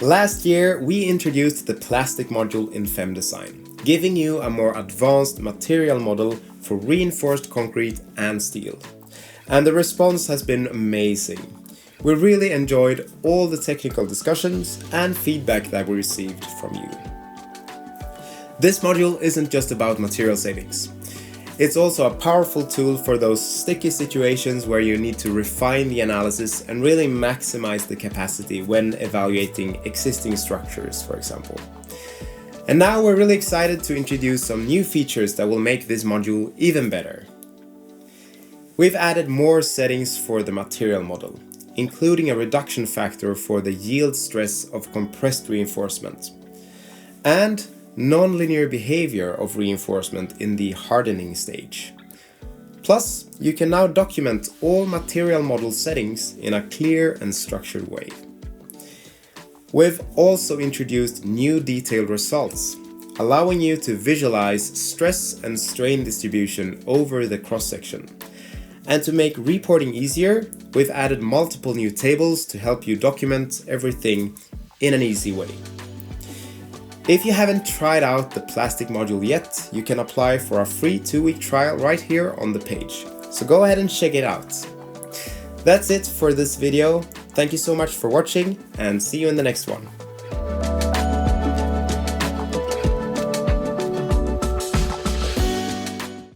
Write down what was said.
Last year, we introduced the plastic module in FEM-Design, giving you a more advanced material model for reinforced concrete and steel. And the response has been amazing. We really enjoyed all the technical discussions and feedback that we received from you. This module isn't just about material savings. It's also a powerful tool for those sticky situations where you need to refine the analysis and really maximize the capacity when evaluating existing structures, for example. And now we're really excited to introduce some new features that will make this module even better. We've added more settings for the material model, including a reduction factor for the yield stress of compressed reinforcement, and non-linear behavior of reinforcement in the hardening stage. Plus, you can now document all material model settings in a clear and structured way. We've also introduced new detailed results, allowing you to visualize stress and strain distribution over the cross-section. And to make reporting easier, we've added multiple new tables to help you document everything in an easy way. If you haven't tried out the plastic module yet, you can apply for a free 2-week trial right here on the page. So go ahead and check it out. That's it for this video. Thank you so much for watching and see you in the next one.